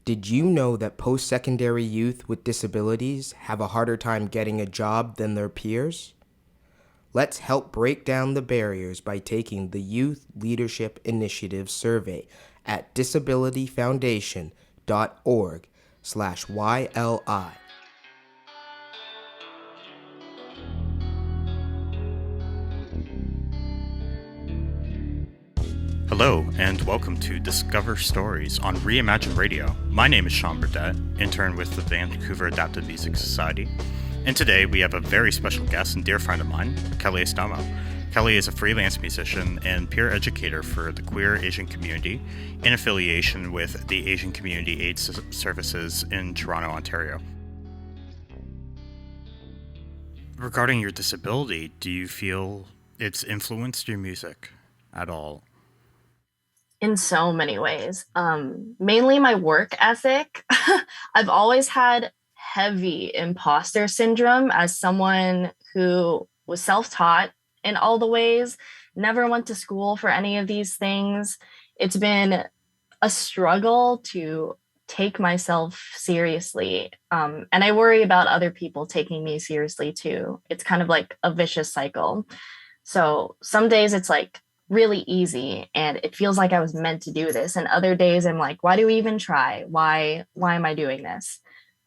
Did you know that post-secondary youth with disabilities have a harder time getting a job than their peers? Let's help break down the barriers by taking the Youth Leadership Initiative survey at disabilityfoundation.org/YLI. Hello, and welcome to Discover Stories on Reimagine Radio. My name is Sean Burdett, intern with the Vancouver Adapted Music Society, and today we have a very special guest and dear friend of mine, Kelly Estomo. Kelly is a freelance musician and peer educator for the queer Asian community in affiliation with the Asian Community Aid Services in Toronto, Ontario. Regarding your disability, do you feel it's influenced your music at all? In so many ways. Mainly my work ethic. I've always had heavy imposter syndrome as someone who was self-taught in all the ways, never went to school for any of these things. It's been a struggle to take myself seriously. And I worry about other people taking me seriously too. It's kind of like a vicious cycle. So some days it's like really easy and it feels like I was meant to do this. And other days I'm like, why do we even try? Why am I doing this?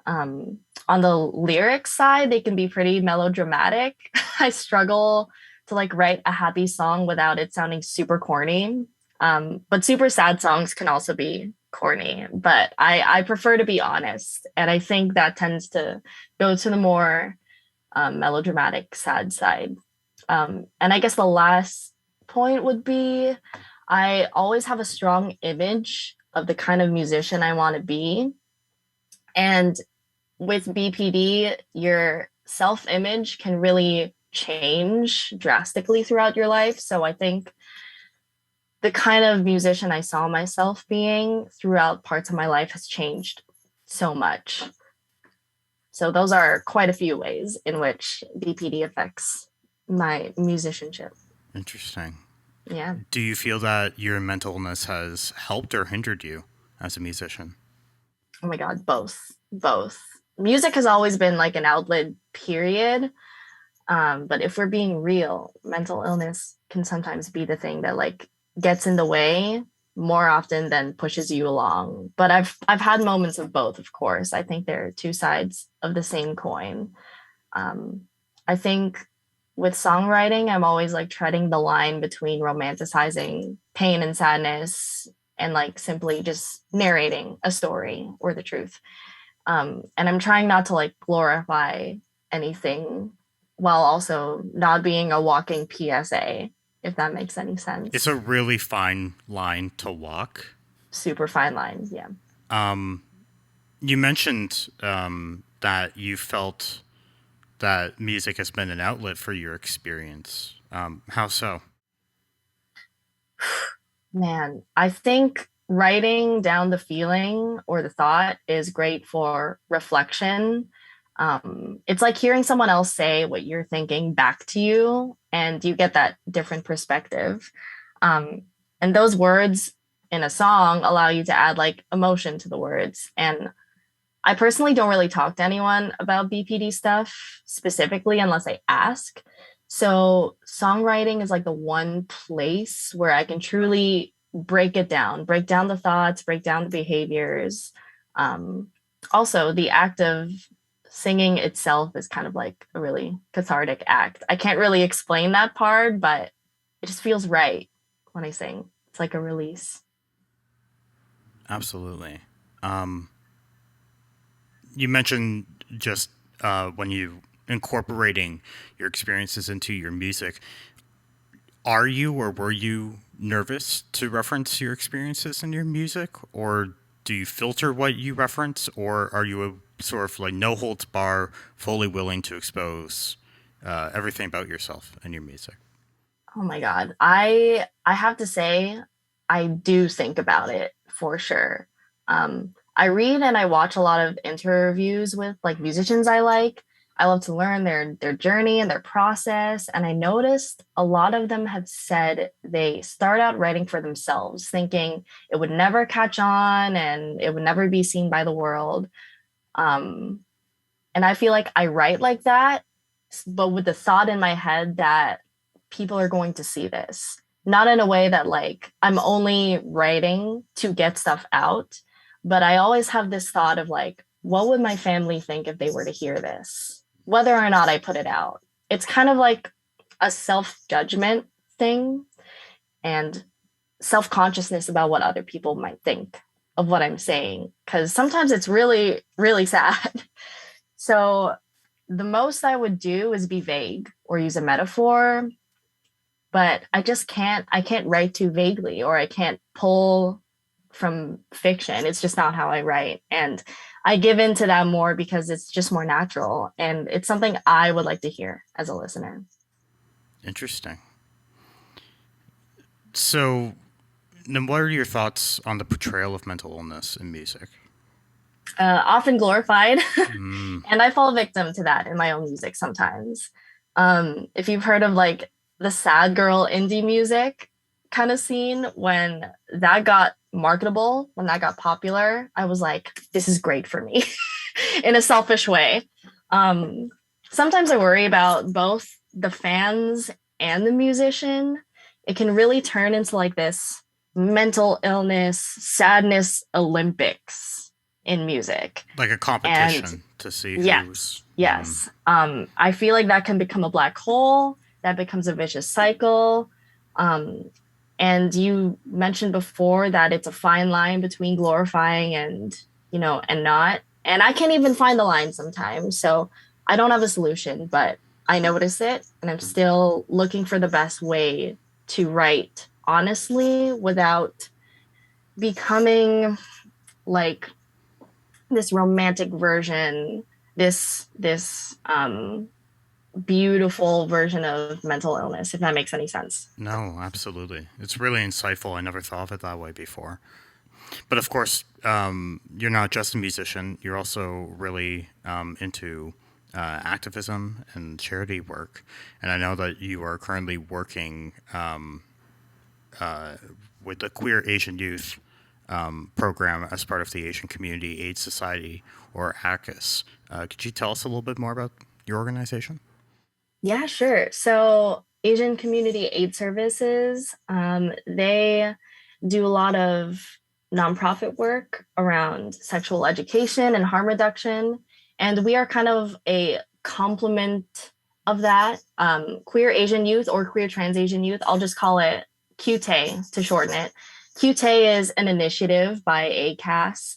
On the lyrics side, they can be pretty melodramatic. I struggle to like write a happy song without it sounding super corny. But super sad songs can also be corny, but I prefer to be honest. And I think that tends to go to the more melodramatic, sad side. And I guess the last point would be I always have a strong image of the kind of musician I want to be. And with BPD, your self image can really change drastically throughout your life. So I think the kind of musician I saw myself being throughout parts of my life has changed so much. So those are quite a few ways in which BPD affects my musicianship. Interesting. Yeah. Do you feel that your mental illness has helped or hindered you as a musician? Oh my God, both. Music has always been like an outlet, period. But if we're being real, mental illness can sometimes be the thing that like gets in the way more often than pushes you along. But I've had moments of both, of course. I think they're two sides of the same coin. I think with songwriting, I'm always like treading the line between romanticizing pain and sadness and like simply just narrating a story or the truth. And I'm trying not to like glorify anything while also not being a walking PSA, if that makes any sense. It's a really fine line to walk. Super fine lines, yeah. You mentioned that you felt that music has been an outlet for your experience. How so? Man, I think writing down the feeling or the thought is great for reflection. It's like hearing someone else say what you're thinking back to you, and you get that different perspective. And those words in a song allow you to add like emotion to the words. And I personally don't really talk to anyone about BPD stuff specifically unless I ask. So songwriting is like the one place where I can truly break down the thoughts, break down the behaviors. Um, Also, the act of singing itself is kind of like a really cathartic act. I can't really explain that part, but it just feels right when I sing. It's like a release. Absolutely. You mentioned just when you incorporating your experiences into your music. Are you or were you nervous to reference your experiences in your music, or do you filter what you reference, or are you a sort of like no holds bar, fully willing to expose everything about yourself and your music? Oh my God. I have to say, I do think about it for sure. I read and I watch a lot of interviews with like musicians I like. I love to learn their journey and their process. And I noticed a lot of them have said they start out writing for themselves, thinking it would never catch on and it would never be seen by the world. Um, and I feel like I write like that, but with the thought in my head that people are going to see this. Not in a way that like I'm only writing to get stuff out, but I always have this thought of like, what would my family think if they were to hear this, whether or not I put it out? It's kind of like a self judgment thing and self consciousness about what other people might think of what I'm saying. Cause sometimes it's really, really sad. So the most I would do is be vague or use a metaphor, but I can't write too vaguely or I can't pull from fiction. It's just not how I write. And I give into that more because it's just more natural and it's something I would like to hear as a listener. Interesting. So, then what are your thoughts on the portrayal of mental illness in music? Often glorified, and I fall victim to that in my own music sometimes. If you've heard of like the sad girl indie music kind of scene, when that got marketable, when that got popular, I was like, this is great for me in a selfish way. Um, Sometimes I worry about both the fans and the musician. It can really turn into like this mental illness, sadness Olympics in music. Like a And competition to see yes, who's. yes. I feel like that can become a black hole, that becomes a vicious cycle. Um, and you mentioned before that it's a fine line between glorifying and, and not. And I can't even find the line sometimes. So I don't have a solution, but I notice it and I'm still looking for the best way to write honestly without becoming like this romantic version, this beautiful version of mental illness, if that makes any sense. No, absolutely. It's really insightful. I never thought of it that way before. But of course, you're not just a musician. You're also really into activism and charity work. And I know that you are currently working with the Queer Asian Youth program as part of the Asian Community Aid Society, or ACUS. Could you tell us a little bit more about your organization? Yeah, sure. So Asian Community Aid Services, they do a lot of nonprofit work around sexual education and harm reduction. And we are kind of a complement of that. Queer Asian youth or queer trans Asian youth, I'll just call it QTAE to shorten it. QTAE is an initiative by ACAS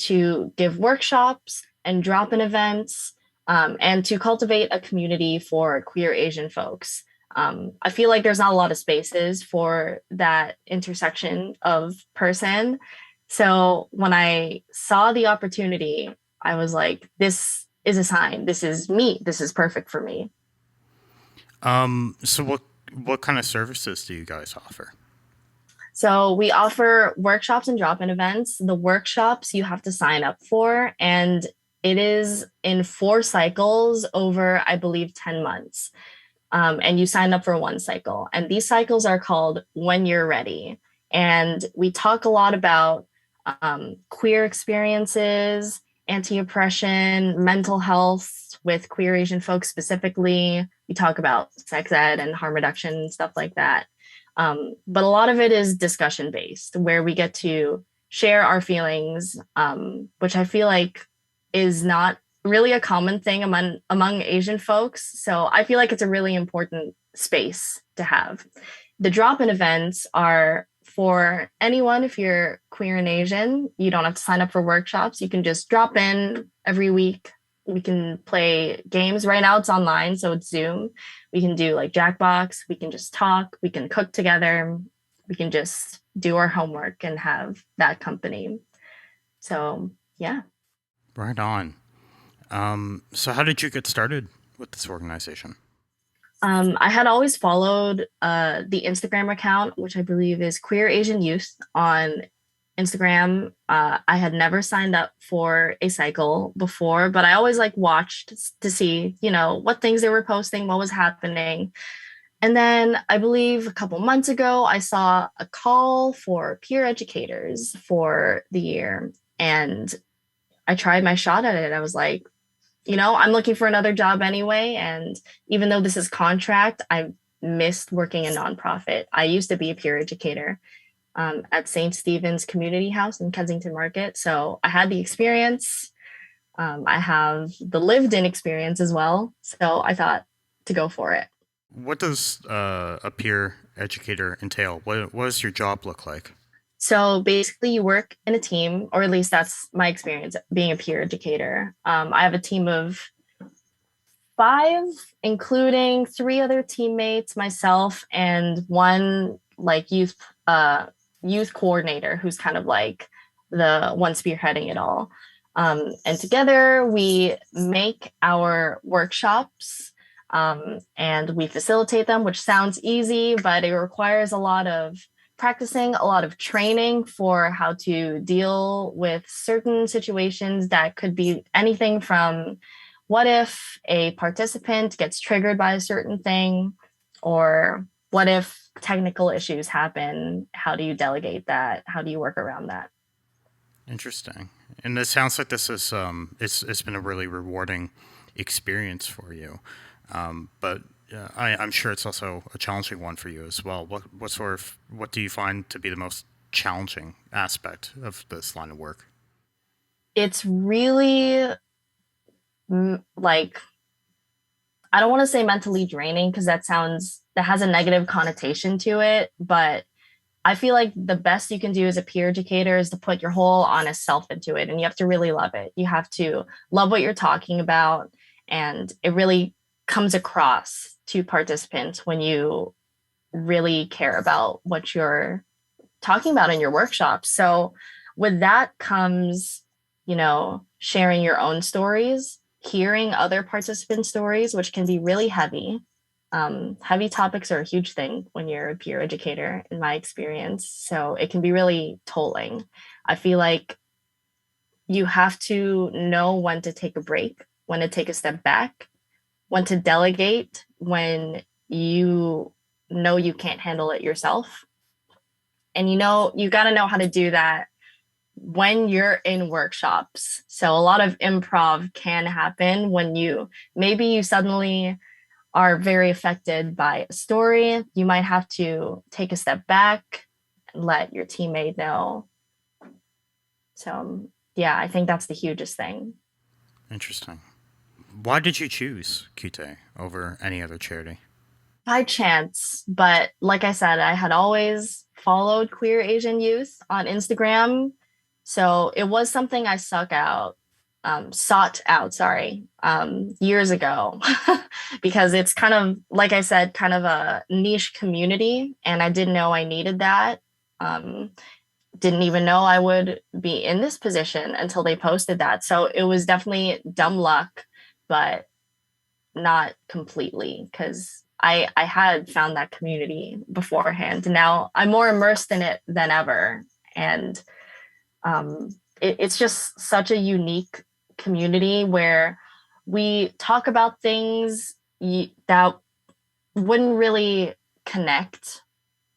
to give workshops and drop in events and to cultivate a community for queer Asian folks. I feel like there's not a lot of spaces for that intersection of person. So when I saw the opportunity, I was like, this is a sign. This is me. This is perfect for me. So what kind of services do you guys offer? So we offer workshops and drop-in events. The workshops you have to sign up for, and it is in 4 cycles over, I believe, 10 months. And you sign up for one cycle. And these cycles are called When You're Ready. And we talk a lot about queer experiences, anti-oppression, mental health with queer Asian folks specifically. We talk about sex ed and harm reduction and stuff like that. But a lot of it is discussion based, where we get to share our feelings, which I feel like is not really a common thing among Asian folks. So I feel like it's a really important space to have. The drop-in events are for anyone. If you're queer and Asian, you don't have to sign up for workshops. You can just drop in every week. We can play games. Right now it's online, so it's Zoom. We can do like Jackbox. We can just talk. We can cook together. We can just do our homework and have that company. So yeah. Right on. So how did you get started with this organization? I had always followed the Instagram account, which I believe is Queer Asian Youth on Instagram. I had never signed up for a cycle before, but I always like watched to see, what things they were posting, what was happening. And then I believe a couple months ago, I saw a call for peer educators for the year. And I tried my shot at it. I was like, I'm looking for another job anyway. And even though this is contract, I missed working in nonprofit. I used to be a peer educator at St. Stephen's Community House in Kensington Market. So I had the experience. I have the lived in experience as well. So I thought to go for it. What does a peer educator entail? What does your job look like? So basically, you work in a team, or at least that's my experience being a peer educator. I have a team of five, including three other teammates, myself, and one like youth coordinator who's kind of like the one spearheading it all. And together we make our workshops and we facilitate them, which sounds easy, but it requires a lot of practicing, a lot of training for how to deal with certain situations that could be anything from what if a participant gets triggered by a certain thing, or what if technical issues happen? How do you delegate that? How do you work around that? Interesting. And it sounds like this is it's been a really rewarding experience for you. But I'm sure it's also a challenging one for you as well. What do you find to be the most challenging aspect of this line of work? It's really like, I don't want to say mentally draining because that has a negative connotation to it, but I feel like the best you can do as a peer educator is to put your whole honest self into it. And you have to really love it. You have to love what you're talking about. And it really comes across to participants when you really care about what you're talking about in your workshops. So with that comes, sharing your own stories, hearing other participant stories, which can be really heavy. Heavy topics are a huge thing when you're a peer educator, in my experience. So it can be really tolling. I feel like you have to know when to take a break, when to take a step back, when to delegate, when you know you can't handle it yourself. And you got to know how to do that when you're in workshops. So a lot of improv can happen when maybe you suddenly are very affected by a story. You might have to take a step back and let your teammate know. So, yeah, I think that's the hugest thing. Interesting. Why did you choose Kute over any other charity? By chance, but like I said, I had always followed queer Asian youth on Instagram. So it was something I sought out, sorry, years ago, because it's kind of, like I said, kind of a niche community, and I didn't know I needed that. Um, didn't even know I would be in this position until they posted that. So it was definitely dumb luck, but not completely, because I had found that community beforehand. Now I'm more immersed in it than ever. And it's just such a unique community where we talk about things that wouldn't really connect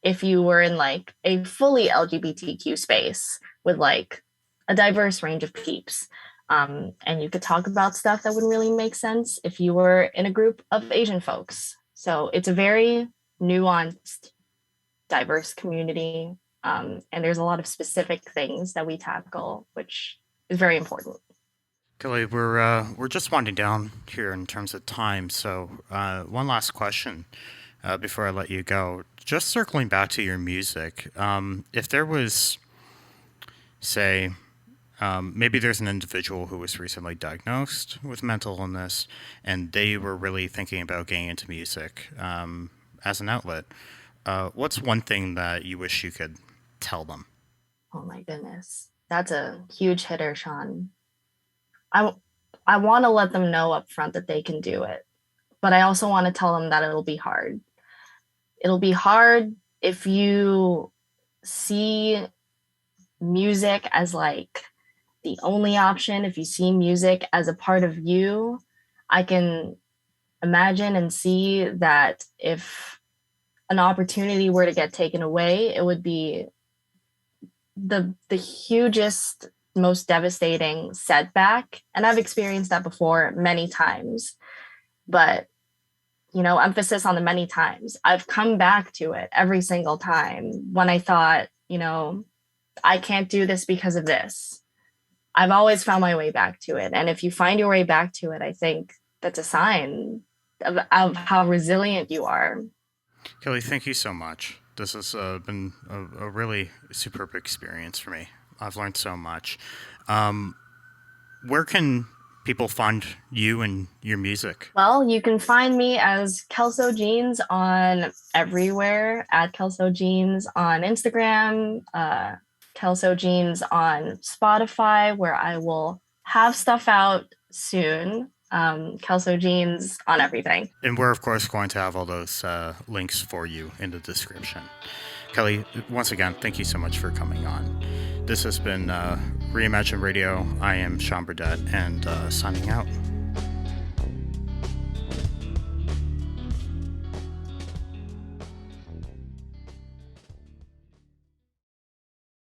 if you were in like a fully LGBTQ space with like a diverse range of peeps. And you could talk about stuff that wouldn't really make sense if you were in a group of Asian folks. So it's a very nuanced, diverse community. And there's a lot of specific things that we tackle, which is very important. Kelly, we're just winding down here in terms of time. So one last question before I let you go. Just circling back to your music, if there was, say, maybe there's an individual who was recently diagnosed with mental illness, and they were really thinking about getting into music as an outlet. What's one thing that you wish you could tell them? Oh my goodness. That's a huge hitter, Sean. I, I want to let them know up front that they can do it, but I also want to tell them that it'll be hard. It'll be hard if you see music as like the only option, if you see music as a part of you, I can imagine and see that if an opportunity were to get taken away, it would be the hugest, most devastating setback. And I've experienced that before many times. But emphasis on the many times. I've come back to it every single time when I thought, I can't do this because of this. I've always found my way back to it. And if you find your way back to it, I think that's a sign of how resilient you are. Kelly, thank you so much. This has been a really superb experience for me. I've learned so much. Where can people find you and your music? Well, you can find me as Kelso Jeans on everywhere, at Kelso Jeans on Instagram, Kelso Jeans on Spotify, where I will have stuff out soon. Kelso Jeans on everything. And we're, of course, going to have all those links for you in the description. Kelly, once again, thank you so much for coming on. This has been Reimagine Radio. I am Sean Burdett, and signing out.